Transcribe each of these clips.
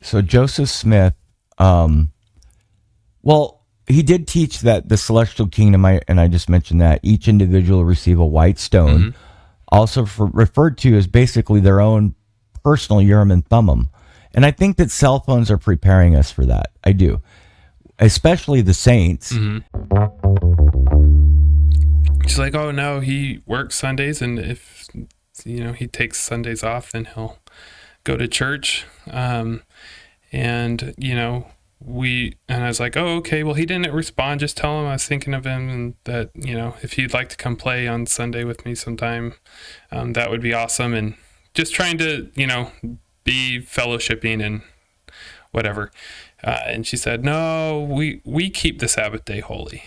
So Joseph Smith, well, he did teach that the celestial kingdom, and I just mentioned that each individual will receive a white stone, also referred to as basically their own personal Urim and Thummim. And I think that cell phones are preparing us for that. I do. Especially the saints. She's like, oh no, he works Sundays, and if he takes Sundays off, then he'll go to church. And I was like, oh, okay, well, he didn't respond. Just tell him I was thinking of him, and that, if he'd like to come play on Sunday with me sometime, that would be awesome. And just trying to, be fellowshipping and whatever. And she said, no, we keep the Sabbath day holy.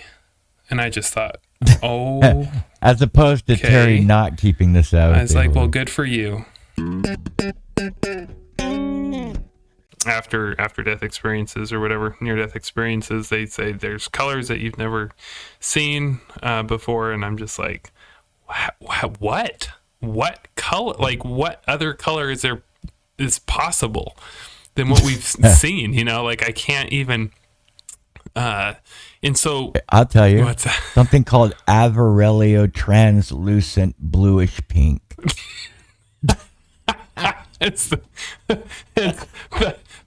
And I just thought, oh. As opposed to Terry not keeping the Sabbath day I was like, holy. well, good for you. After death experiences or whatever, near death experiences, they say there's colors that you've never seen before, and I'm just like, what color, like what other color is possible than what we've seen? Like I can't even. And so I'll tell you, what's that? Something called Averellio translucent bluish pink. It's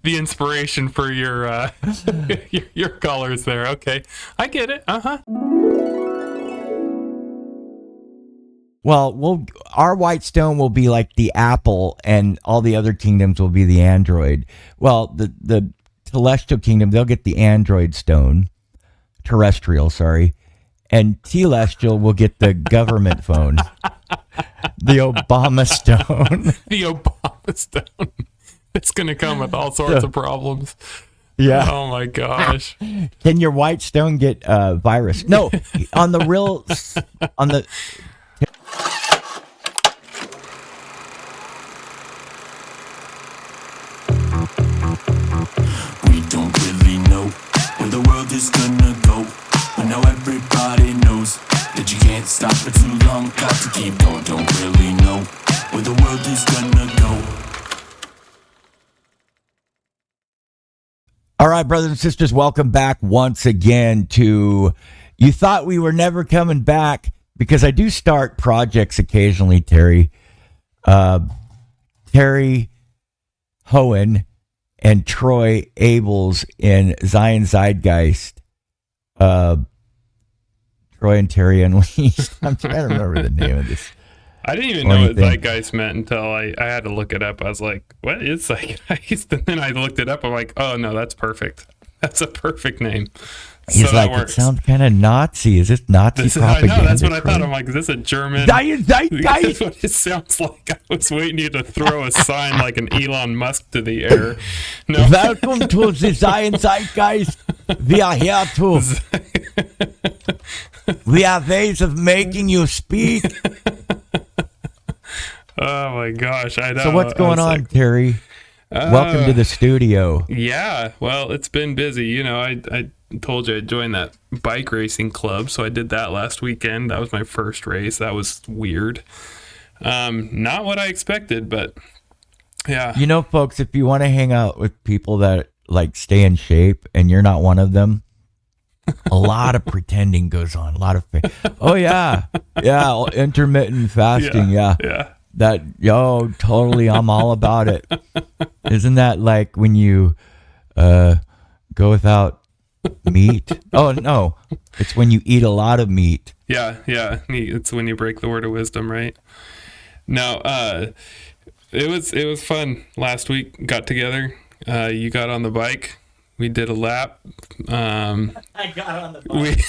the inspiration for your your colors there. Okay, I get it. Well, our white stone will be like the apple, and all the other kingdoms will be the android. Well, the celestial kingdom, they'll get the android stone, terrestrial, sorry, and telestial will get the government phone, the Obama stone. The Obama stone. It's going to come with all sorts of problems. Yeah. Oh my gosh. Can your white stone get virus? No, on the. We don't really know where the world is gonna go, but now everybody knows that you can't stop for too long. Got to keep going. Don't really know where the world is gonna go. All right, brothers and sisters, welcome back once again to You Thought We Were Never Coming Back, because I do start projects occasionally, Terry. Terry Hohen and Troy Abels in Zion Zeitgeist. Troy and Terry Unleashed. I'm trying to remember the name of this. I didn't even know what Zeitgeist meant until I had to look it up. I was like, what is Zeitgeist? And then I looked it up. I'm like, oh, no, that's perfect. That's a perfect name. He's so like, it sounds kind of Nazi. Is this Nazi propaganda? I know, that's what I thought. I'm like, is this a German? Zeitgeist? That's what it sounds like. I was waiting you to throw a sign like an Elon Musk to the air. No. Welcome to the Zion Zeitgeist. We are here to... We have ways of making you speak. Oh my gosh, I know. So what's going on, Terry? Welcome to the studio. Yeah, well, it's been busy. I told you I joined that bike racing club, so I did that last weekend. That was my first race. That was weird. Not what I expected, but yeah. Folks, if you want to hang out with people that like stay in shape and you're not one of them, a lot of pretending goes on. A lot of intermittent fasting. Yeah. Totally. I'm all about it. Isn't that like when you go without meat? Oh no, it's when you eat a lot of meat. Yeah. It's when you break the word of wisdom, right? No, it was fun. Last week, got together. You got on the bike. We did a lap. I got on the bike.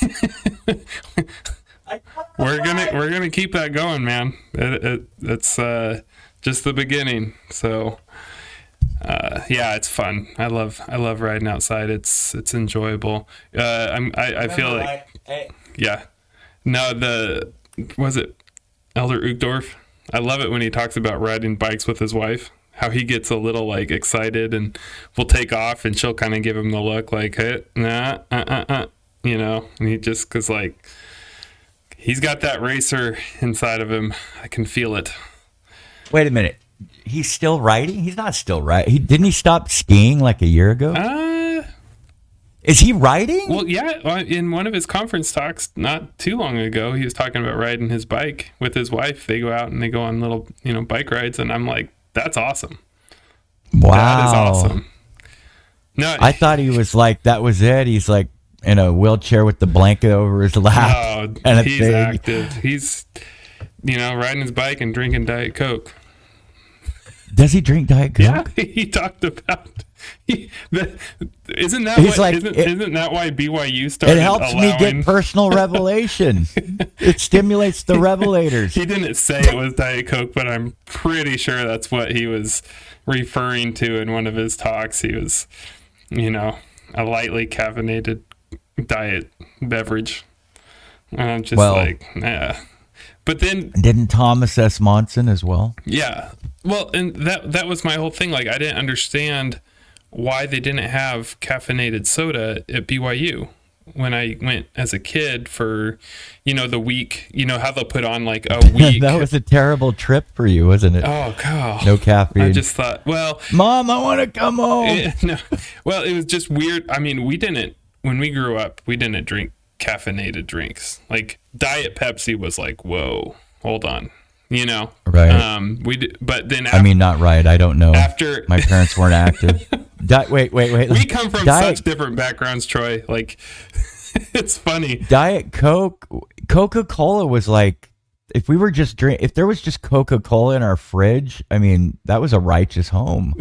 We're gonna keep that going, man. It's just the beginning. So it's fun. I love riding outside. It's enjoyable. I feel like yeah. No, was it Elder Uchtdorf? I love it when he talks about riding bikes with his wife. How he gets a little like excited and will take off, and she'll kind of give him the look like, hey, nah, and he just, cause like he's got that racer inside of him. I can feel it. Wait a minute. he's still writing? He's not still writing. Didn't he stop skiing like a year ago? Is he writing? Well, yeah. In one of his conference talks not too long ago, he was talking about riding his bike with his wife. They go out and they go on little, bike rides, and I'm like, that's awesome. Wow, that is awesome. No, I thought he was like that was it. He's like in a wheelchair with the blanket over his lap. No, and he's active. He's riding his bike and drinking Diet Coke. Does he drink Diet Coke? Yeah, he talked about. Isn't that why BYU started? It helps me get personal revelation. It stimulates the revelators. He didn't say it was Diet Coke, but I'm pretty sure that's what he was referring to in one of his talks. He was, a lightly caffeinated diet beverage. And I'm just nah. But then didn't Thomas S. Monson as well? Yeah. Well, and that was my whole thing. Like, I didn't understand why they didn't have caffeinated soda at BYU when I went as a kid for, the week, how they'll put on like a week. That was a terrible trip for you, wasn't it? Oh, God. No caffeine. I just thought, well. Mom, I want to come home. No. Well, it was just weird. I mean, when we grew up, we didn't drink caffeinated drinks. Like, Diet Pepsi was like, whoa, hold on. Right. But then not right. I don't know. After my parents weren't active. Wait. We come from such different backgrounds, Troy. Like, it's funny. Diet Coke, Coca-Cola was like, if we were just if there was just Coca-Cola in our fridge, I mean, that was a righteous home.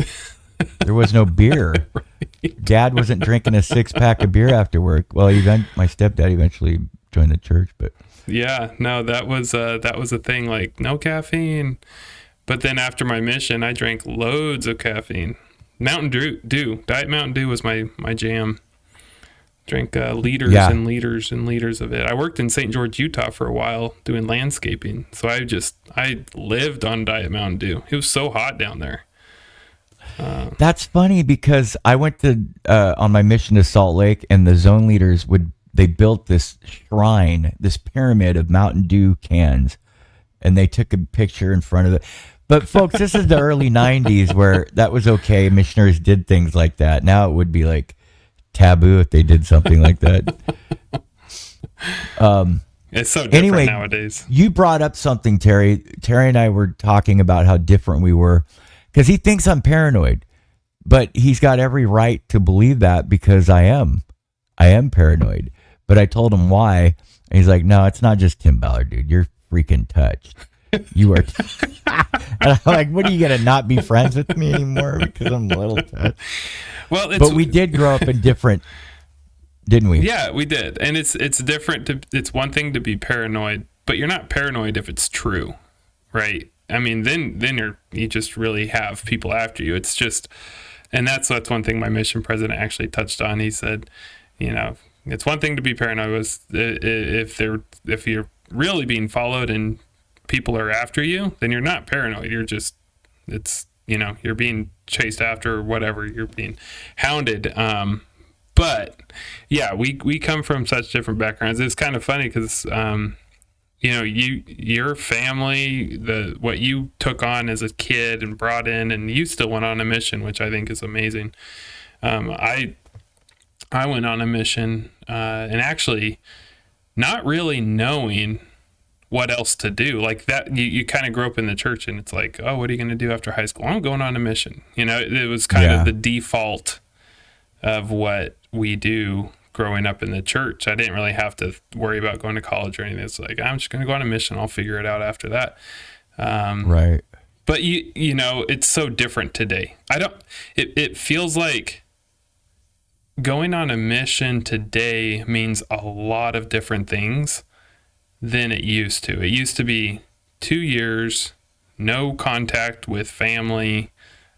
There was no beer. Right. Dad wasn't drinking a 6-pack of beer after work. Well, my stepdad eventually joined the church, but. Yeah, no, that was a thing, like no caffeine. But then after my mission, I drank loads of caffeine. Mountain Dew, Diet Mountain Dew was my jam. Drank liters and liters and liters of it. I worked in St. George, Utah for a while doing landscaping. So I lived on Diet Mountain Dew. It was so hot down there. That's funny because I went to on my mission to Salt Lake, and the zone leaders they built this shrine, this pyramid of Mountain Dew cans, and they took a picture in front of it. But folks, this is the early 90s where that was okay. Missionaries did things like that. Now it would be like taboo if they did something like that. It's so different nowadays. You brought up something, Terry. Terry and I were talking about how different we were because he thinks I'm paranoid, but he's got every right to believe that because I am paranoid. But I told him why, and he's like, no, it's not just Tim Ballard, dude. You're freaking touched. You are. And I'm like, what, are you going to not be friends with me anymore because I'm a little touched? Well, but we did grow up in different, didn't we? Yeah, we did. And it's different. It's one thing to be paranoid, but you're not paranoid if it's true, right? I mean, then you just really have people after you. It's just, and that's one thing my mission president actually touched on. He said, it's one thing to be paranoid if you're really being followed and people are after you, then you're not paranoid. You're just, you're being chased after or whatever. You're being hounded. But yeah, we come from such different backgrounds. It's kind of funny because, your family, what you took on as a kid and brought in, and you still went on a mission, which I think is amazing. I went on a mission and actually not really knowing what else to do. Like that, you kind of grow up in the church and it's like, oh, what are you going to do after high school? I'm going on a mission. It was kind of the default of what we do growing up in the church. I didn't really have to worry about going to college or anything. It's like, I'm just going to go on a mission. I'll figure it out after that. Right. But it's so different today. It feels like going on a mission today means a lot of different things than it used to. It used to be 2 years, no contact with family,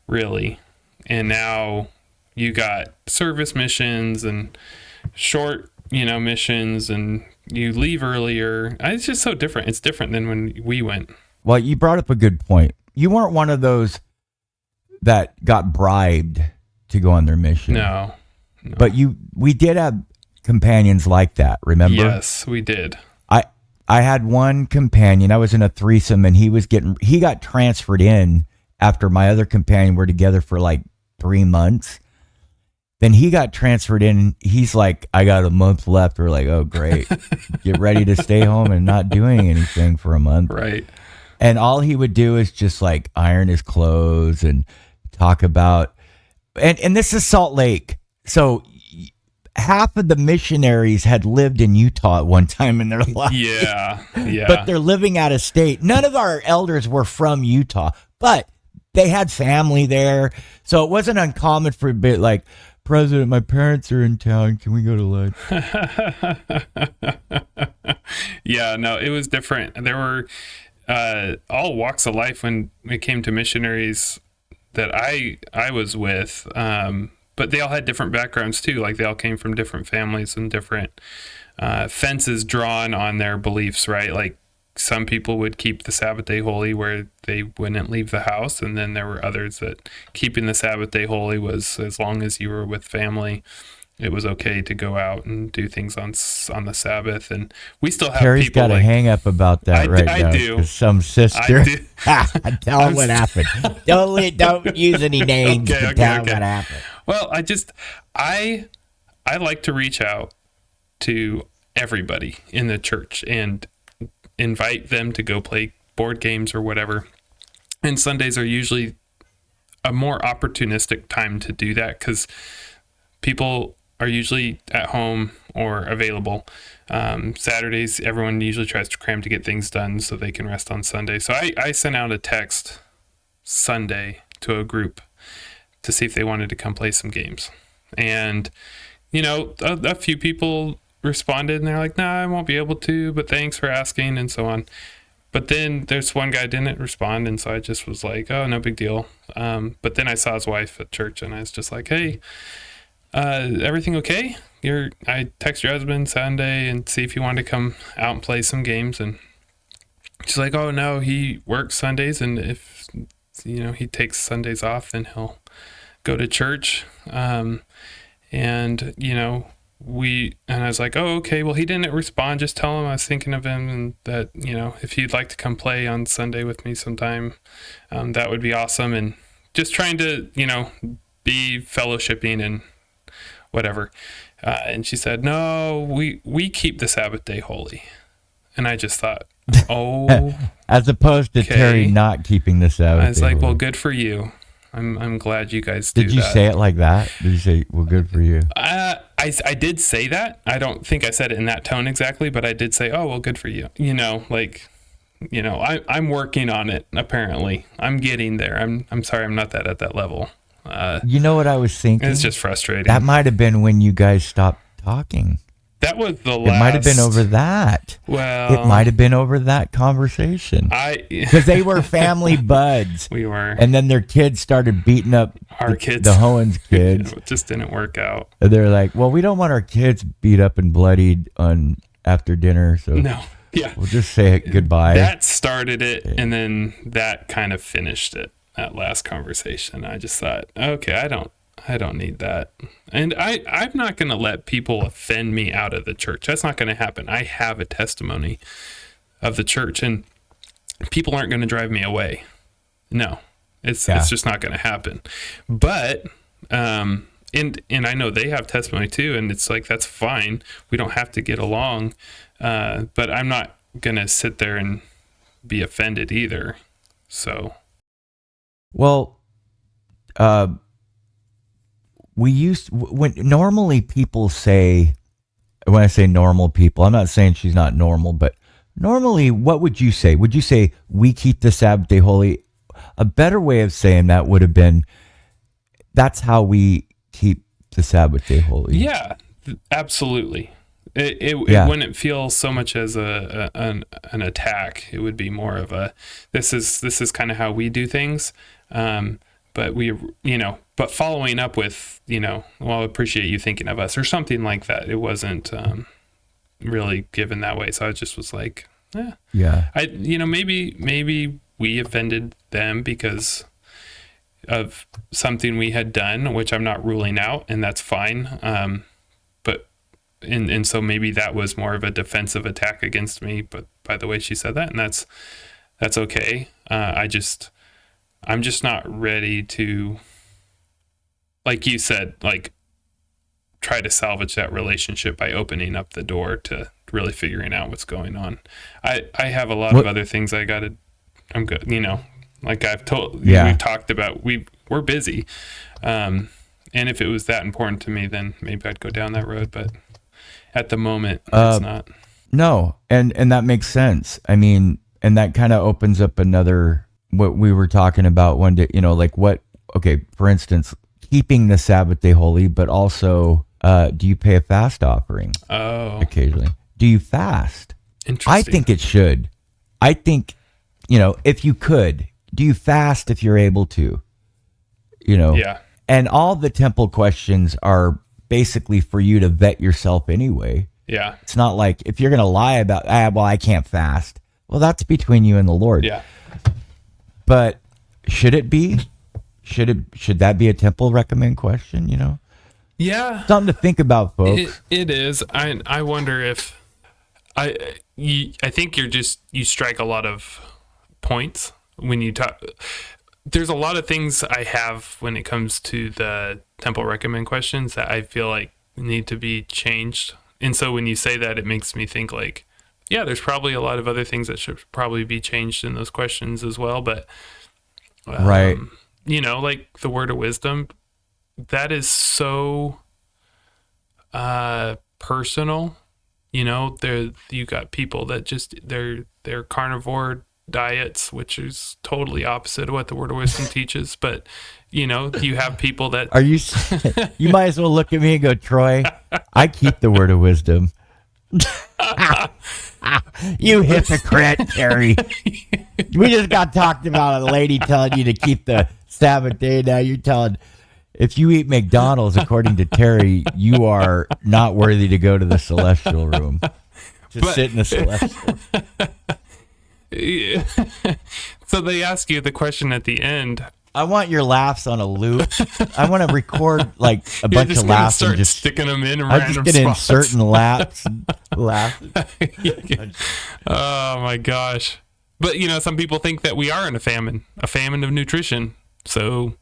really. And now you got service missions and short, missions, and you leave earlier. It's just so different. It's different than when we went. Well, you brought up a good point. You weren't one of those that got bribed to go on their mission. No. But we did have companions like that, remember? Yes, we did. I had one companion. I was in a threesome, and he got transferred in after my other companion were together for like 3 months. Then he got transferred in. He's like, I got a month left. We're like, oh, great. Get ready to stay home and not doing anything for a month. Right. And all he would do is just like iron his clothes and talk about, and this is Salt Lake. So half of the missionaries had lived in Utah at one time in their life. Yeah. But they're living out of state. None of our elders were from Utah, but they had family there. So it wasn't uncommon for a bit like, President, my parents are in town. Can we go to lunch? Yeah, no, it was different. There were all walks of life when it came to missionaries that I was with. But they all had different backgrounds too. Like they all came from different families and different fences drawn on their beliefs, right? Like some people would keep the Sabbath day holy where they wouldn't leave the house. And then there were others that keeping the Sabbath day holy was as long as you were with family, it was okay to go out and do things on the Sabbath. And we still have Terry's people got like, a hang up about that right now. I do. Some sister. I do. Tell him what happened. Don't use any names. Okay, Tell him okay. what happened. Well, I like to reach out to everybody in the church and invite them to go play board games or whatever. And Sundays are usually a more opportunistic time to do that because people are usually at home or available. Saturdays, everyone usually tries to cram to get things done so they can rest on Sunday. So I sent out a text Sunday to a group to see if they wanted to come play some games. And, you know, a few people responded and they're like, nah, I won't be able to, but thanks for asking and so on. But then there's one guy didn't respond, and so I just was like, oh, no big deal. But then I saw his wife at church and I was just like, hey, everything okay? I text your husband Sunday and see if you want to come out and play some games. And she's like, oh no, he works Sundays, and if he takes Sundays off, then he'll go to church. And I was like, oh, okay, well, he didn't respond. Just tell him I was thinking of him, and that, if he'd like to come play on Sunday with me sometime, that would be awesome. And just trying to, be fellowshipping and whatever. And she said, no, we keep the Sabbath day holy. And I just thought, oh, as opposed to Terry not keeping the Sabbath. I was like, holy. well, good for you. I'm glad you guys do that. Did you say it like that? Did you say, well, good for you? I did say that. I don't think I said it in that tone exactly, but I did say, oh, well, good for you. I'm working on it, apparently. I'm getting there. I'm sorry, I'm not at that level. You know what I was thinking? It's just frustrating. That might have been when you guys stopped talking. That was the last. It might have been over that. Well, it might have been over that conversation. Because they were family buds. We were. And then their kids started beating up our kids. The Hohen's kids. It just didn't work out. And they're like, well, we don't want our kids beat up and bloodied after dinner. So no. Yeah. We'll just say goodbye. That started it, and then that kind of finished it, that last conversation. I just thought, okay, I don't need that. And I'm not going to let people offend me out of the church. That's not going to happen. I have a testimony of the church, and people aren't going to drive me away. No, it's just not going to happen. But, and I know they have testimony too, and it's like, that's fine. We don't have to get along. But I'm not going to sit there and be offended either. So. Well, when normally people say, when I say normal people, I'm not saying she's not normal, but normally what would you say? Would you say we keep the Sabbath day holy? A better way of saying that would have been, that's how we keep the Sabbath day holy. Yeah, absolutely. It wouldn't feel so much as an attack. It would be more of a, this is kind of how we do things. But but following up with, well, I appreciate you thinking of us or something like that. It wasn't really given that way. So I just was like, yeah. Maybe we offended them because of something we had done, which I'm not ruling out, and that's fine. And so maybe that was more of a defensive attack against me, but by the way she said that, and that's okay. I just I'm just not ready to, like you said, like try to salvage that relationship by opening up the door to really figuring out what's going on. I have a lot of other things I'm good, like I've told, we've talked about, we're busy. And if it was that important to me, then maybe I'd go down that road, but at the moment it's not. No. And that makes sense. I mean, and that kind of opens up another, what we were talking about one day, like for instance, keeping the Sabbath day holy, but also, do you pay a fast offering? Oh, occasionally. Do you fast? Interesting. I think it should. I think, if you could, do you fast if you're able to? Yeah. And all the temple questions are basically for you to vet yourself anyway. Yeah. It's not like if you're going to lie about, well, I can't fast. Well, that's between you and the Lord. Yeah. But should it be? Should that be a temple recommend question, Yeah. Something to think about, folks. It is. I wonder if I think you strike a lot of points when you talk. There's a lot of things I have when it comes to the temple recommend questions that I feel like need to be changed. And so when you say that, it makes me think like, yeah, there's probably a lot of other things that should probably be changed in those questions as well. But, right. Like the word of wisdom, that is so personal. You got people that just they're carnivore diets, which is totally opposite of what the word of wisdom teaches. But you have people that are you you might as well look at me and go, Troy, I keep the word of wisdom. You hypocrite, Terry. We just got talked about a lady telling you to keep the Sabbath day. Now you're telling, if you eat McDonald's, according to Terry, you are not worthy to go to the celestial room. Sit in the celestial. Yeah. So they ask you the question at the end. I want your laughs on a loop. I want to record like a bunch of laughs and just sticking them in. I'm just going to insert and laugh. Oh my gosh! But some people think that we are in a famine of nutrition. So,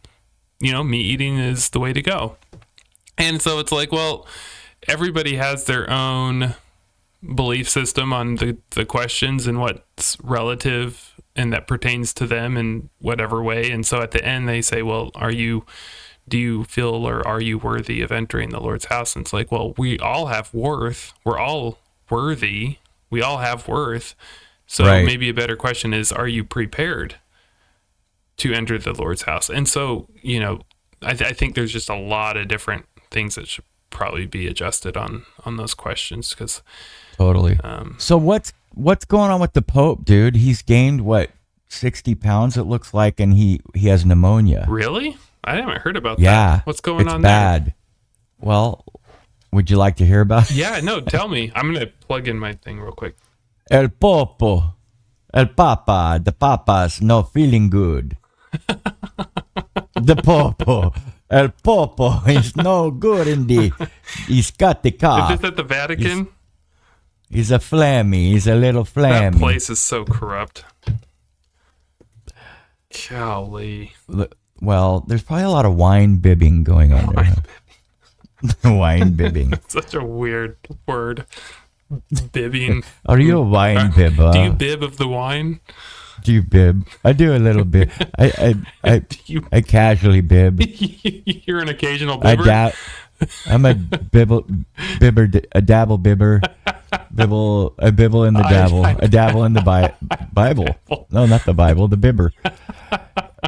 meat eating is the way to go. And so it's like, well, everybody has their own belief system on the questions and what's relative and that pertains to them in whatever way. And so at the end they say, well, do you feel, or are you worthy of entering the Lord's house? And it's like, well, we all have worth. We're all worthy. We all have worth. So right. Maybe a better question is, are you prepared to enter the Lord's house? And so, I think there's just a lot of different things that should probably be adjusted on those questions, because totally. So what's going on with the Pope, dude? He's gained 60 pounds, it looks like, and he has pneumonia. Really? I haven't heard about that. What's going on bad. There? Well, would you like to hear about it? Yeah, no, tell me. I'm going to plug in my thing real quick. El Popo, the Papa's not feeling good. The Popo, El Popo is no good he's got the cough. Is this at the Vatican? He's a flammy. He's a little flammy. That place is so corrupt. Golly. Well, there's probably a lot of wine bibbing going on there. Wine bibbing. Such a weird word. Bibbing. Are you a wine bibber? Do you bib of the wine? Do you bib? I do a little bit. I casually bib. You're an occasional bibber? I'm a bibber, a dabble bibber. I bibble in the dabble. I dabble in the Bible. No, not the Bible, the bibber.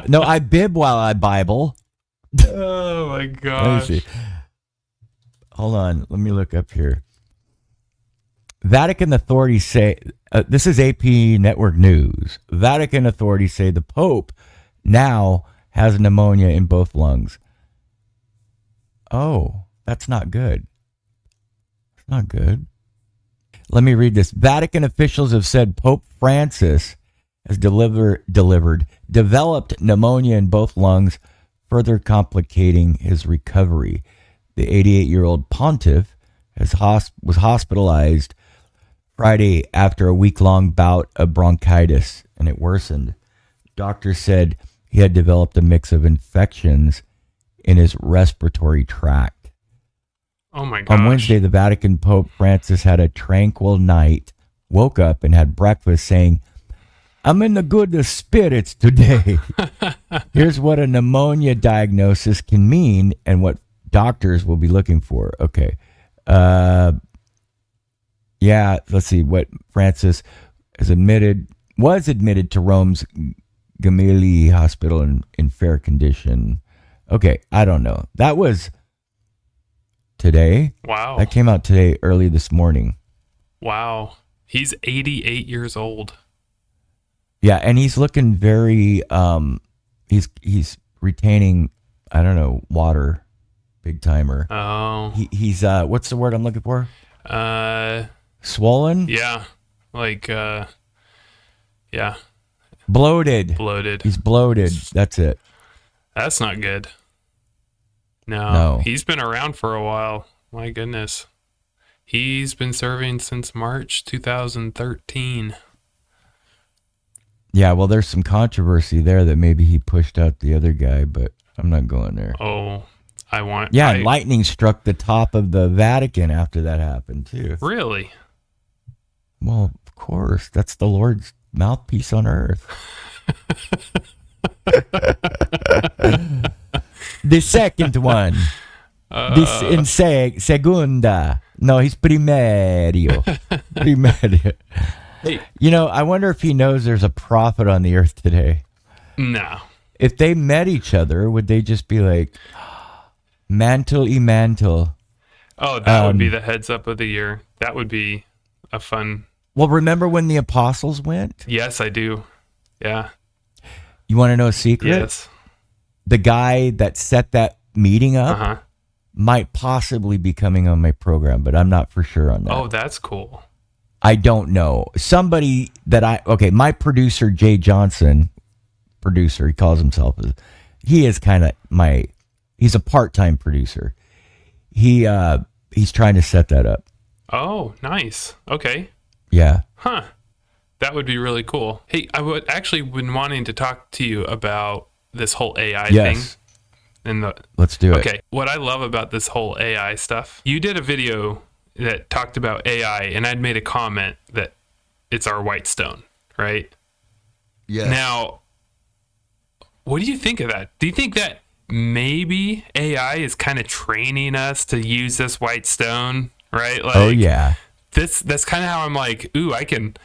No, I bib while I Bible. Oh my gosh. Let me see. Hold on, let me look up here. Vatican authorities say, this is AP Network News. Vatican authorities say the Pope now has pneumonia in both lungs. Oh, that's not good. It's not good. Let me read this. Vatican officials have said Pope Francis has developed pneumonia in both lungs, further complicating his recovery. The 88-year-old pontiff was hospitalized Friday after a week-long bout of bronchitis, and it worsened. Doctors said he had developed a mix of infections in his respiratory tract. Oh my gosh. On Wednesday, the Vatican Pope Francis had a tranquil night, woke up and had breakfast saying, "I'm in the good spirits today." Here's what a pneumonia diagnosis can mean and what doctors will be looking for. Okay. Yeah, let's see what Francis was admitted to Rome's Gemelli Hospital in fair condition. Okay, I don't know. That was today. Wow. That came out today, early this morning. Wow. He's 88 years old. Yeah, and he's looking very he's retaining, I don't know, water, big timer. Oh. He's what's the word I'm looking for? Swollen? Yeah. Like yeah. Bloated. He's bloated. That's it. That's not good. No. He's been around for a while. My goodness. He's been serving since March 2013. Yeah, well, there's some controversy there that maybe he pushed out the other guy, but I'm not going there. Oh, lightning struck the top of the Vatican after that happened, too. Really? Well, of course. That's the Lord's mouthpiece on earth. The second one. Segunda. No, he's primario. Hey. You know, I wonder if he knows there's a prophet on the earth today. No. If they met each other, would they just be like, mantle y mantle? Oh, that would be the heads up of the year. That would be a fun. Well, remember when the apostles went? Yes, I do. Yeah. You want to know a secret? Yes. The guy that set that meeting up might possibly be coming on my program, but I'm not for sure on that. Oh, that's cool. I don't know. Somebody that my producer, Jay Johnson, he calls himself, he is kind of he's a part-time producer. He's trying to set that up. Oh, nice. Okay. Yeah. Huh. That would be really cool. Hey, I would actually been wanting to talk to you about this whole AI thing. Let's do it. Okay. What I love about this whole AI stuff, you did a video that talked about AI, and I'd made a comment that it's our white stone, right? Yes. Now, what do you think of that? Do you think that maybe AI is kind of training us to use this white stone, right? Like, oh yeah. That's kind of how I'm like, ooh, I can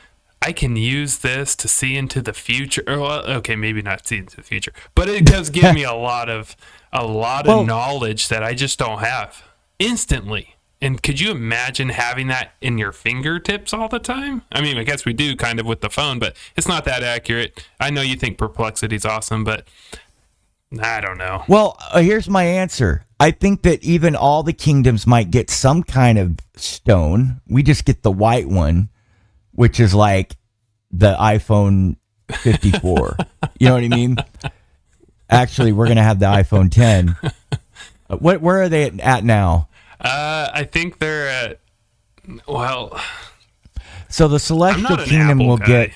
use this to see into the future. Or, well, okay, maybe not see into the future, but it does give me a lot of knowledge that I just don't have instantly. And could you imagine having that in your fingertips all the time? I mean, I guess we do kind of with the phone, but it's not that accurate. I know you think Perplexity's awesome, but I don't know. Well, here's my answer. I think that even all the kingdoms might get some kind of stone. We just get the white one, which is like the iPhone 54. You know what I mean? Actually, we're going to have the iPhone 10. Where are they at now? I think they're at, well... So the Celestial Kingdom will get...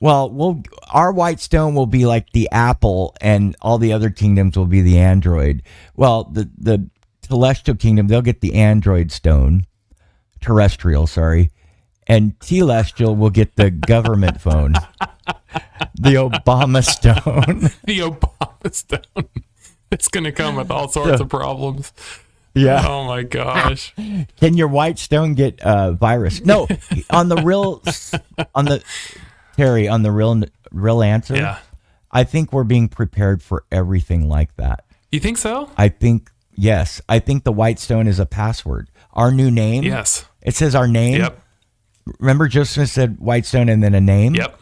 Well, our white stone will be like the Apple, and all the other kingdoms will be the Android. Well, the Celestial Kingdom, they'll get the Android stone. Terrestrial, sorry. And Telestial will get the government phone. The Obama stone. The Obama stone. It's going to come with all sorts of problems. Yeah. Oh my gosh. Can your white stone get virus? No. On the real answer. Yeah. I think we're being prepared for everything like that. You think so? I think yes. I think the white stone is a password. Our new name. Yes. It says our name. Yep. Remember Joseph said white stone and then a name? Yep.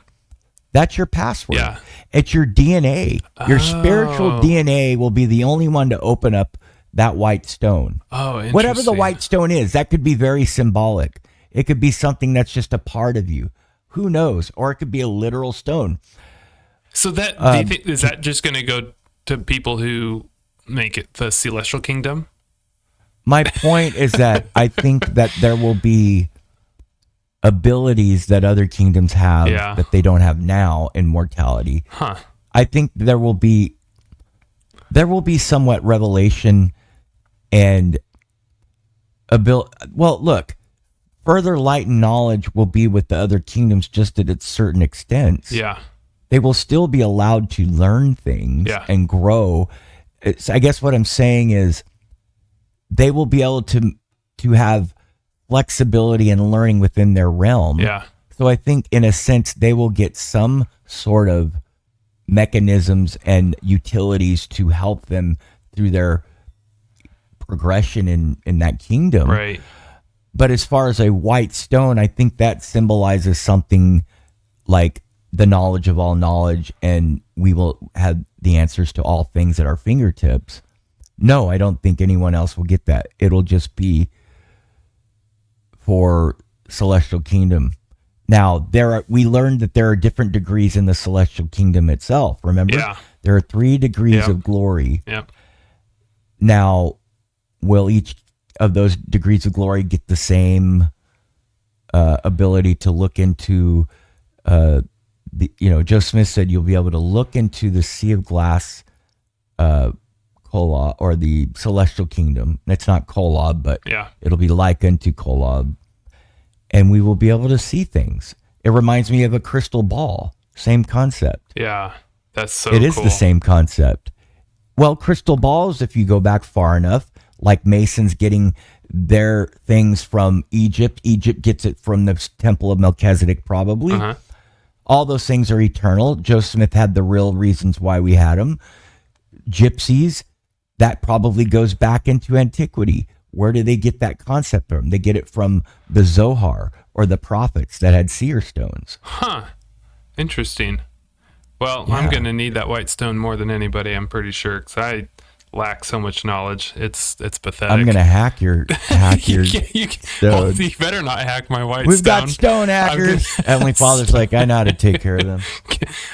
That's your password. Yeah. It's your DNA. Your spiritual DNA will be the only one to open up that white stone. Oh, interesting. Whatever the white stone is, that could be very symbolic. It could be something that's just a part of you. Who knows? Or it could be a literal stone. So that do you think, is that just going to go to people who make it the Celestial Kingdom? My point is that I think that there will be abilities that other kingdoms have that they don't have now in mortality. Huh. I think there will be somewhat revelation and well, look, further light and knowledge will be with the other kingdoms just at certain extents. Yeah. They will still be allowed to learn things and grow. I guess what I'm saying is they will be able to have flexibility and learning within their realm. Yeah. So I think in a sense they will get some sort of mechanisms and utilities to help them through their progression in that kingdom. Right. But as far as a white stone, I think that symbolizes something like the knowledge of all knowledge, and we will have the answers to all things at our fingertips. No, I don't think anyone else will get that. It'll just be for celestial kingdom. Now, we learned that there are different degrees in the celestial kingdom itself. Remember? Yeah. There are 3 degrees of glory. Yep. Now, will each of those degrees of glory get the same ability to look into Joe Smith said you'll be able to look into the sea of glass Kolob, or the celestial kingdom. It's not Kolob, but it'll be like unto Kolob. And we will be able to see things. It reminds me of a crystal ball. Same concept. Yeah, that's so It is cool. the same concept. Well, crystal balls, if you go back far enough, like Masons getting their things from Egypt. Egypt gets it from the Temple of Melchizedek, probably. Uh-huh. All those things are eternal. Joe Smith had the real reasons why we had them. Gypsies, that probably goes back into antiquity. Where do they get that concept from? They get it from the Zohar or the prophets that had seer stones. Huh. Interesting. Well, Yeah. I'm going to need that white stone more than anybody, I'm pretty sure, because I lack so much knowledge. It's pathetic. I'm going to hack your you stone. you better not hack my white We've stone. got stone hackers. Heavenly Father's like, I know how to take care of them.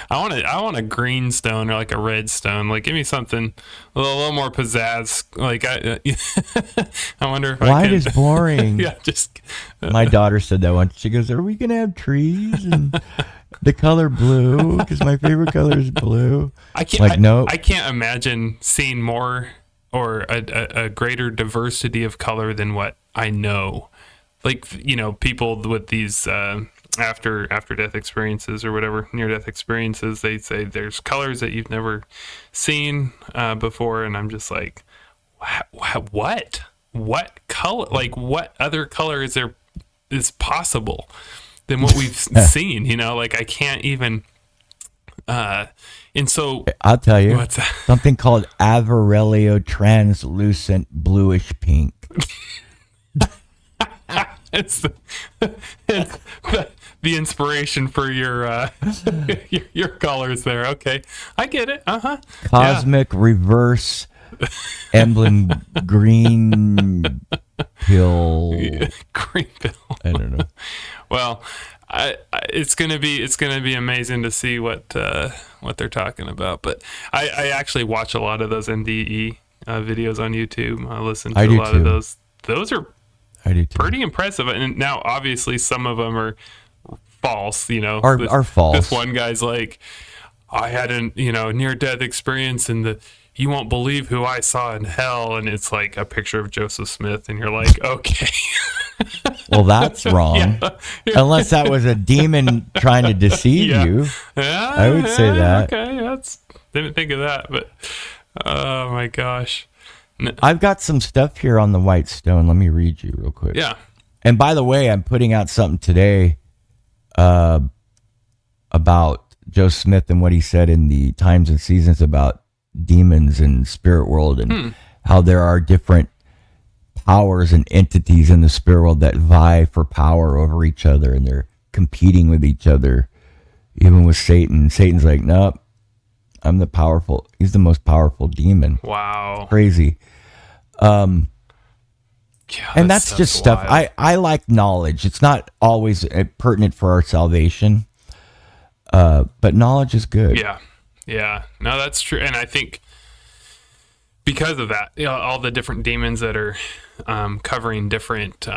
I want a green stone or like a red stone. Like, give me something a little more pizzazz. Like, I wonder if White I can. is boring. Yeah, just. My daughter said that once. She goes, are we going to have trees and the color blue? Because my favorite color is blue. I can't. Like, no. I can't imagine seeing more or a greater diversity of color than what I know. Like, people with these after death experiences or whatever, near death experiences, they say there's colors that you've never seen before, and I'm just like, what? What color? Like, what other color is possible than what we've seen? Like, I can't even. And so I'll tell you, what's that? something called Averellio translucent bluish pink. It's the inspiration for your your colors there. Okay, I get it. Cosmic reverse emblem green pill. Green pill. I don't know. Well, it's gonna be amazing to see what they're talking about. But I actually watch a lot of those NDE videos on YouTube. I listen to a lot of those. Those are pretty impressive. And now, obviously, some of them are false. Are false. This one guy's like, I had a near-death experience, and you won't believe who I saw in hell, and it's like a picture of Joseph Smith, and you're like, okay. Well, that's wrong. Yeah. Unless that was a demon trying to deceive you. Yeah, I would say that. Okay, didn't think of that, but oh my gosh. I've got some stuff here on the white stone. Let me read you real quick. Yeah. And by the way, I'm putting out something today about Joe Smith and what he said in the Times and Seasons about demons and spirit world and how there are different powers and entities in the spirit world that vie for power over each other, and they're competing with each other, even with Satan. Satan's like, nope, he's the most powerful demon. Wow. Crazy. God, And that's just stuff. I like knowledge. It's not always pertinent for our salvation, but knowledge is good. Yeah. No, that's true. And I think because of that, all the different demons that are covering different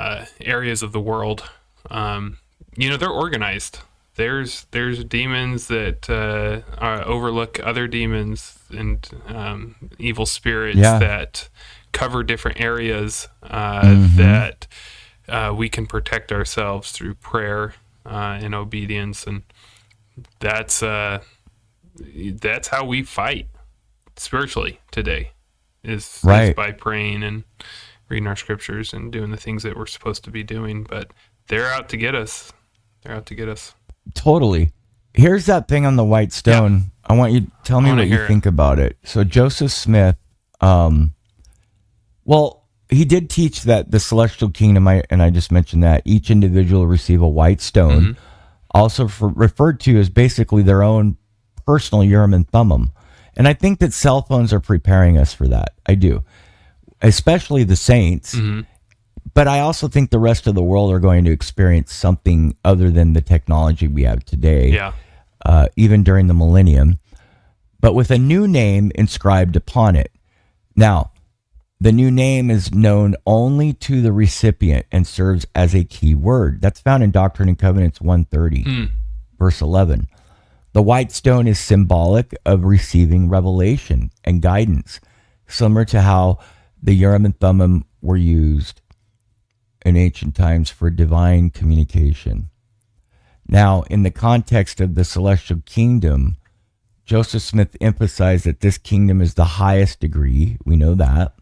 areas of the world, they're organized. there's demons that overlook other demons and evil spirits that cover different areas that we can protect ourselves through prayer and obedience, and that's how we fight spiritually today. Is by praying and reading our scriptures and doing the things that we're supposed to be doing. But they're out to get us. Totally. Here's that thing on the white stone. Yeah. I want you to tell me what you think about it. So Joseph Smith, he did teach that the celestial kingdom, and I just mentioned that, each individual will receive a white stone, also referred to as basically their own personal Urim and Thummim. And I think that cell phones are preparing us for that. I do. Especially the saints. But I also think the rest of the world are going to experience something other than the technology we have today, even during the millennium, but with a new name inscribed upon it. Now, the new name is known only to the recipient and serves as a key word. That's found in Doctrine and Covenants 130, verse 11. The white stone is symbolic of receiving revelation and guidance, similar to how the Urim and Thummim were used in ancient times for divine communication. Now, in the context of the celestial kingdom, Joseph Smith emphasized that this kingdom is the highest degree. We know that,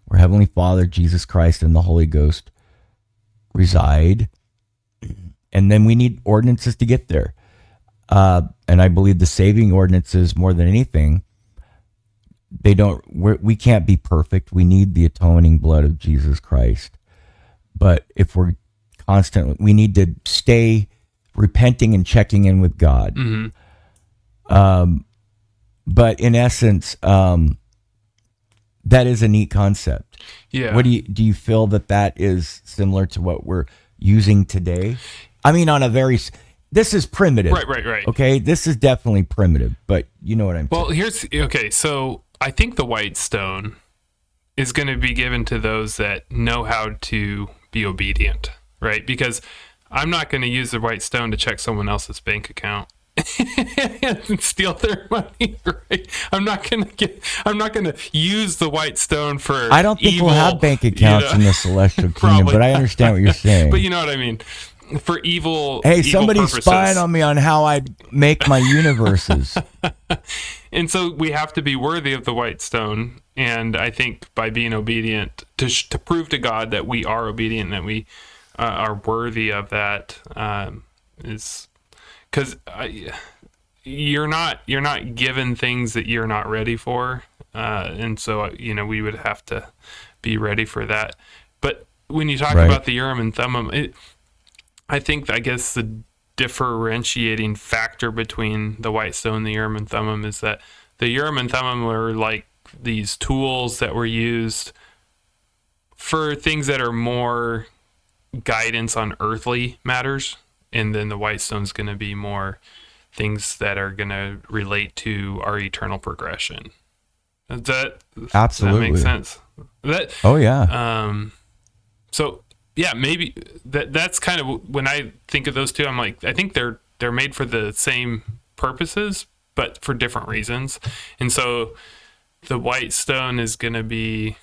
where Heavenly Father, Jesus Christ, and the Holy Ghost reside. And then we need ordinances to get there. And I believe the saving ordinances, more than anything, we can't be perfect. We need the atoning blood of Jesus Christ. But if we're constantly, we need to stay repenting and checking in with God. But in essence, that is a neat concept. Yeah. What do you feel that is similar to what we're using today? I mean, this is primitive. Right. Okay, this is definitely primitive, but you know what I'm saying. So I think the white stone is going to be given to those that know how to be obedient, right? Because I'm not going to use the white stone to check someone else's bank account and steal their money, right? I'm not going to use the white stone for I don't think evil, we'll have bank accounts in the celestial kingdom, but I understand what you're saying. But you know what I mean? For evil somebody's purposes. spying on me on how I make my universes. And so we have to be worthy of the white stone. And I think by being obedient, to prove to God that we are obedient, that we are worthy of that, is because you're not given things that you're not ready for. And so, we would have to be ready for that. But when you talk about the Urim and Thummim, I guess the differentiating factor between the white stone and the Urim and Thummim is that the Urim and Thummim were like these tools that were used for things that are more guidance on earthly matters, and then the white stone is going to be more things that are going to relate to our eternal progression. Absolutely. Does that make sense? Oh yeah. So yeah, maybe that's kind of when I think of those two, I'm like, I think they're made for the same purposes, but for different reasons. And so the white stone is going to be,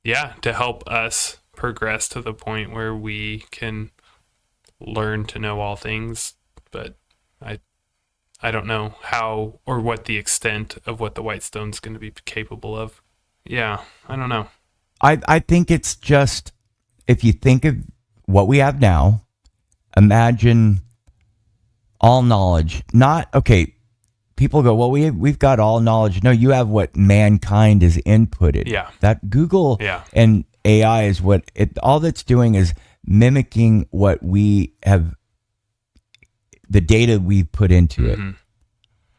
to help us progress to the point where we can learn to know all things. But I don't know how or what the extent of what the white stone is going to be capable of. Yeah, I don't know. I think it's just, if you think of what we have now, imagine all knowledge. People go, well, we've got all knowledge. No, you have what mankind is inputted. Yeah. That Google and AI is all that's doing is mimicking what we have, the data we put into it.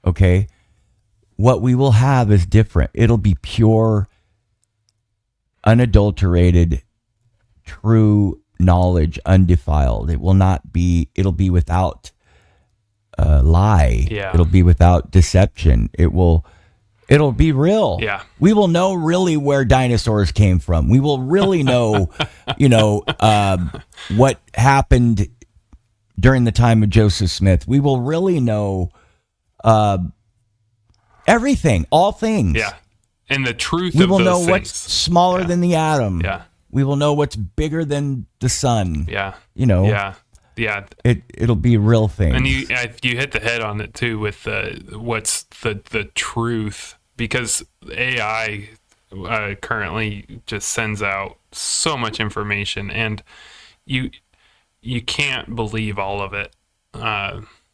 Okay? What we will have is different. It'll be pure, unadulterated, true knowledge, undefiled. It'll be without lie. Yeah. It'll be without deception. It'll be real. Yeah. We will know really where dinosaurs came from. We will really know, what happened during the time of Joseph Smith. We will really know everything, all things. Yeah. And the truth We of will those know things. what's smaller than the atom. Yeah. We will know what's bigger than the sun. Yeah. You know. Yeah. Yeah. It'll be real things. And you hit the head on it too with what's the truth, because AI currently just sends out so much information, and you can't believe all of it,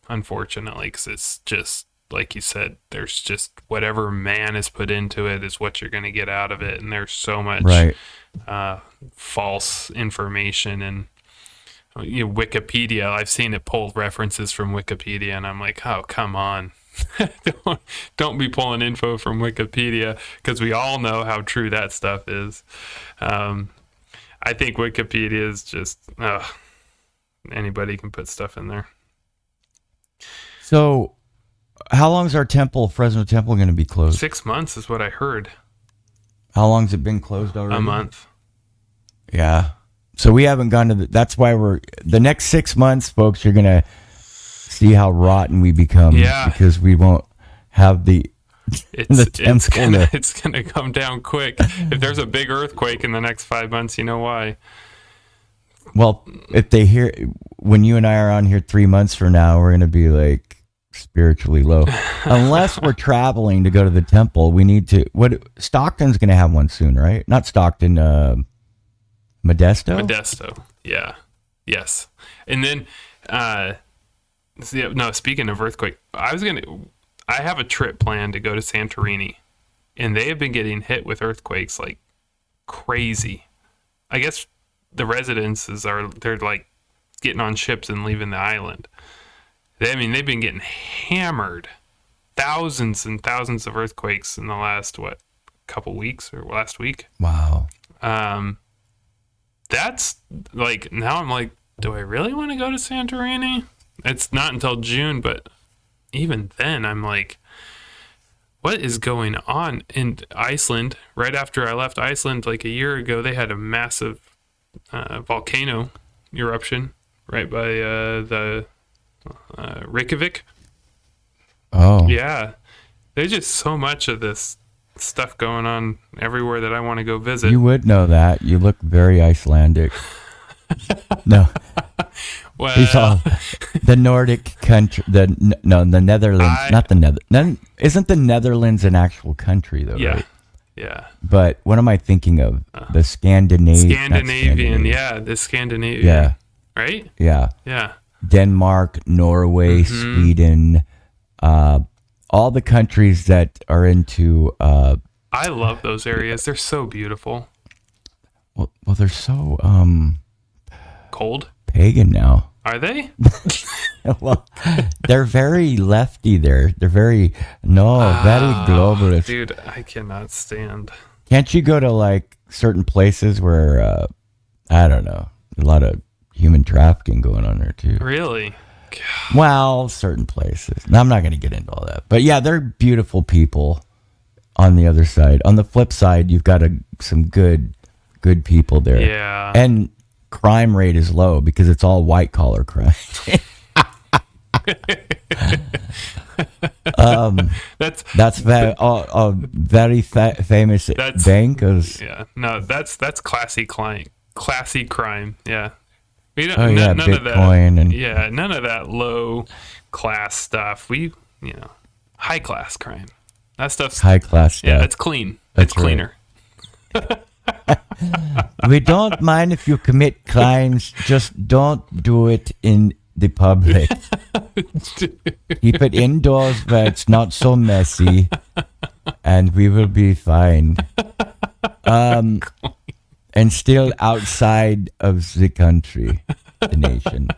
unfortunately, because it's just like you said. There's just whatever man has put into it is what you're going to get out of it, and there's so much false information. And Wikipedia, I've seen it pull references from Wikipedia, and I'm like, oh, come on. don't be pulling info from Wikipedia, because we all know how true that stuff is. I think Wikipedia is just anybody can put stuff in there. So how long is our Fresno temple going to be closed? 6 months is what I heard. How long has it been closed already? A month. Yeah. So we haven't gone to that's why the next 6 months, folks, you're going to see how rotten we become. Yeah. Because we won't have it's gonna come down quick. If there's a big earthquake in the next 5 months, you know why. Well, if they hear, when you and I are on here 3 months from now, we're going to be like spiritually low. Unless we're traveling to go to the temple, we need to, Stockton's going to have one soon, right? Not Stockton, Modesto? Modesto, yeah. Yes. And then, speaking of earthquake, I have a trip planned to go to Santorini, and they have been getting hit with earthquakes like crazy. I guess the residences they're like getting on ships and leaving the island. They've been getting hammered. Thousands and thousands of earthquakes in the last, couple weeks or last week. Wow. That's like, now I'm like, do I really want to go to Santorini? It's not until June, but even then I'm like, what is going on in Iceland? Right after I left Iceland like a year ago, they had a massive volcano eruption right by the Reykjavik. Oh. Yeah. There's just so much of this stuff going on everywhere that I want to go visit. You would know that. You look very Icelandic. No. Well, He's all the Nordic country. The Netherlands. Not the Netherlands. Isn't the Netherlands an actual country though? Yeah. Right? Yeah. But what am I thinking of? The Scandinavian. Yeah. The Scandinavian. Yeah. Right? Yeah. Yeah. Denmark, Norway, Sweden, all the countries that are into. I love those areas. They're so beautiful. Well, they're so Cold? pagan now. Are they? Well, they're very lefty there. They're very globalist. Dude, I cannot stand. Can't you go to like certain places where I don't know, a lot of human trafficking going on there too? Really? Well, certain places. Now, I'm not going to get into all that. But yeah, they're beautiful people on the other side. On the flip side, you've got some good people there. Yeah. And crime rate is low because it's all white collar crime. That's very famous bank. Yeah. No, that's classy crime. Classy crime. Yeah. We don't, none Bitcoin of that. None of that low class stuff. High class crime. That stuff's high class stuff. Yeah, it's clean. It's cleaner. We don't mind if you commit crimes, just don't do it in the public. Keep it indoors where it's not so messy, and we will be fine. And still outside of the country, the nation.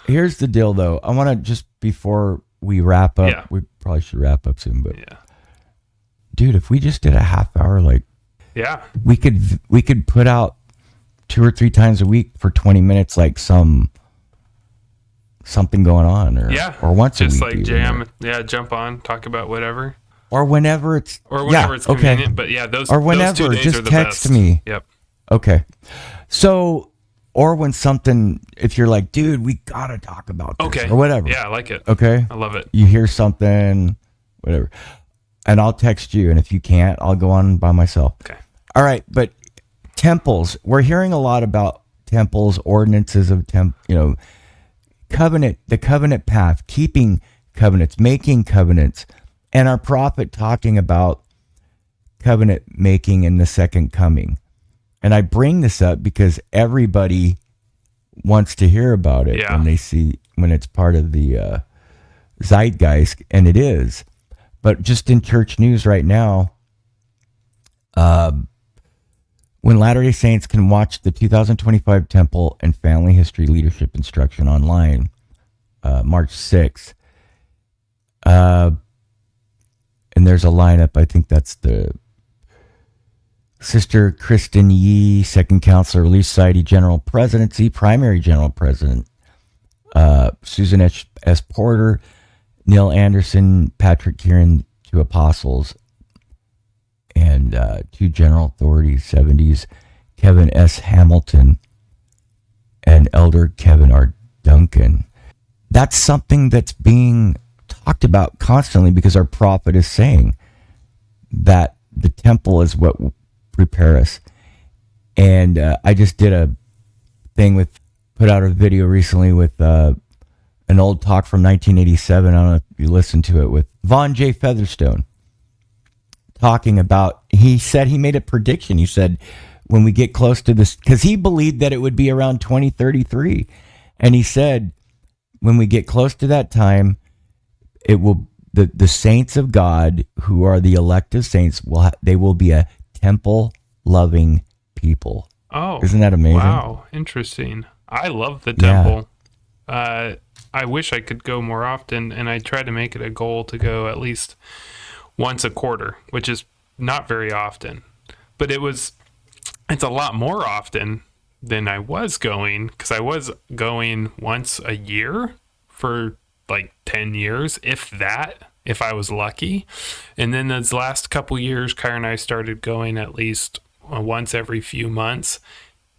Here's the deal, though. I want to just, before we wrap up, we probably should wrap up soon, but dude, if we just did a half hour, we could put out 2 or 3 times a week for 20 minutes, like something going on, or once just a week. Just like jam, jump on, talk about whatever. Or whenever it's convenient. Okay. But those 2 days just are the text best. me. Yep. Okay. So or when something, if you're like, dude, we gotta talk about this, Okay. or whatever. Yeah, I like it. Okay. I love it. You hear something, whatever, and I'll text you. And if you can't, I'll go on by myself. Okay. All right. But temples, we're hearing a lot about temples, ordinances of covenant, the covenant path, keeping covenants, making covenants, and our prophet talking about covenant making in the second coming. And I bring this up because everybody wants to hear about it when it's part of the Zeitgeist, and it is. But just in church news right now, when Latter-day Saints can watch the 2025 Temple and Family History Leadership Instruction online, March 6th, and there's a lineup. I think that's the Sister Kristen Yee, Second Counselor, Relief Society General Presidency, Primary General President, Susan S. Porter, Neil Anderson, Patrick Kieran, 2 apostles, and 2 general authorities, 70s, Kevin S. Hamilton, and Elder Kevin R. Duncan. That's something that's being talked about constantly because our prophet is saying that the temple is what will prepare us. And I just did a thing put out a video recently with an old talk from 1987. I don't know if you listened to it, with Vaughn J. Featherstone talking about, he said he made a prediction. He said, when we get close to this, because he believed that it would be around 2033. And he said, when we get close to that time, it will, the saints of God, who are the elective saints, they will be a temple loving people. Oh, isn't that amazing? Wow, interesting. I love the temple. I wish I could go more often, and I try to make it a goal to go at least once a quarter, which is not very often. But it's a lot more often than I was going, because I was going once a year for like 10 years, if I was lucky. And then those last couple years, Kyra and I started going at least once every few months,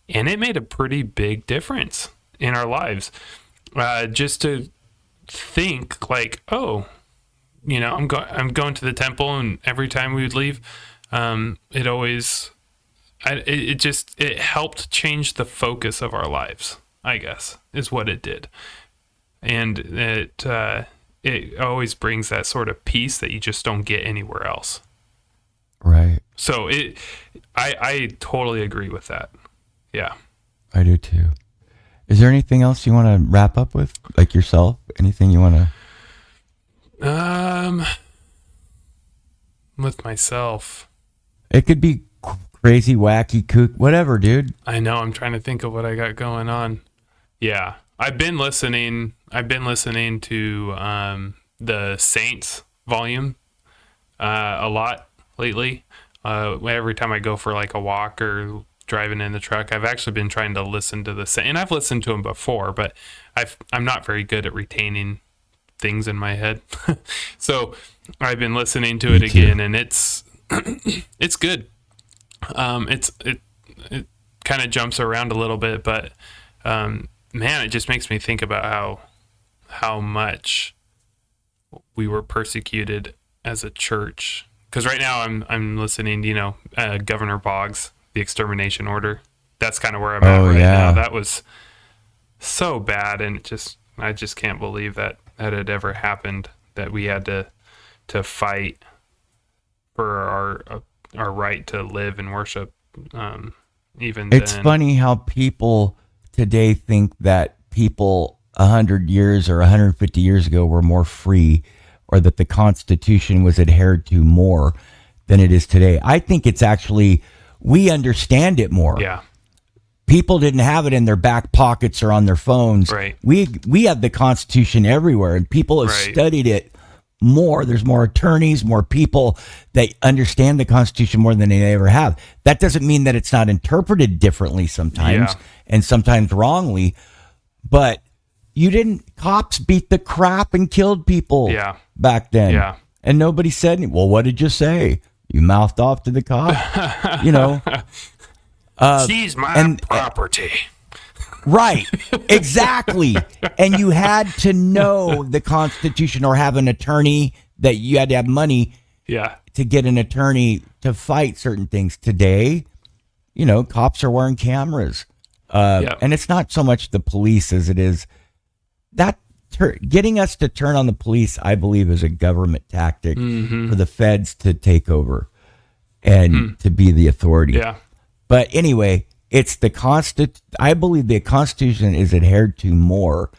and it made a pretty big difference in our lives. Just to think like, oh, I'm going to the temple, and every time we would leave, it helped change the focus of our lives, I guess, is what it did. And it always brings that sort of peace that you just don't get anywhere else. Right. So I totally agree with that. Yeah. I do too. Is there anything else you want to wrap up with, like yourself? Anything you want to? With myself. It could be crazy, wacky, kook, whatever, dude. I know. I'm trying to think of what I got going on. Yeah. I've been listening to the Saints volume a lot lately. Every time I go for like a walk or driving in the truck, I've actually been trying to listen to the Saints. And I've listened to them before, but I'm not very good at retaining things in my head. So I've been listening to it again, and it's it's good. It kind of jumps around a little bit, but man, it just makes me think about how much we were persecuted as a church. Because right now I'm listening, Governor Boggs, the extermination order. That's kind of where I'm at right now. That was so bad, and I just can't believe that had ever happened, that we had to fight for our right to live and worship. It's funny how people today think that people 100 years or 150 years ago were more free, or that the Constitution was adhered to more than it is today. I think it's actually, we understand it more. Yeah. People didn't have it in their back pockets or on their phones. Right. We have the Constitution everywhere, and people have studied it more. There's more attorneys, more people that understand the Constitution more than they ever have. That doesn't mean that it's not interpreted differently sometimes, and sometimes wrongly, but cops beat the crap and killed people back then. Yeah. And nobody said, well, what did you say? You mouthed off to the cop, Seize my property. Right. Exactly. And you had to know the Constitution or have an attorney that you had to have money Yeah. to get an attorney to fight certain things. Today, cops are wearing cameras. And it's not so much the police as it is that getting us to turn on the police, I believe, is a government tactic for the feds to take over and to be the authority. Yeah. But anyway, it's I believe the Constitution is adhered to more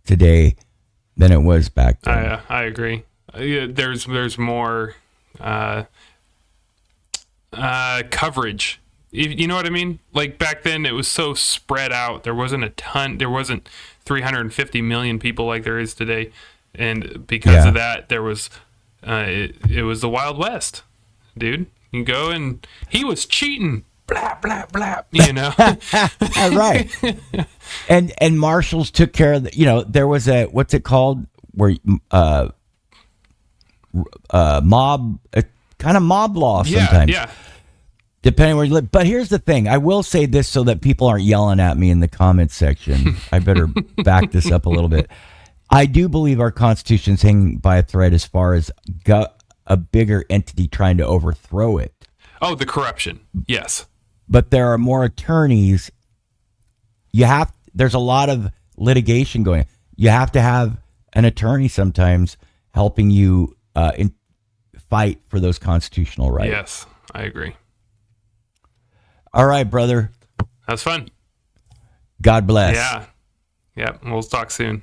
today than it was back then. I agree. There's more coverage. You know what I mean? Like back then, it was so spread out. There wasn't a ton. There wasn't 350 million people like there is today, and because of that, there was it was the Wild West, dude. You go and he was cheating. Blah blah blah. Right. And marshals took care of there was a what's it called where mob kind of mob law sometimes. Yeah. Depending where you live. But here's the thing. I will say this so that people aren't yelling at me in the comments section. I better back this up a little bit. I do believe our Constitution's hanging by a thread as far as a bigger entity trying to overthrow it. Oh, the corruption. Yes. But there are more attorneys. There's a lot of litigation going on. You have to have an attorney sometimes helping you fight for those constitutional rights. Yes, I agree. All right, brother. That's fun. God bless. Yeah. We'll talk soon.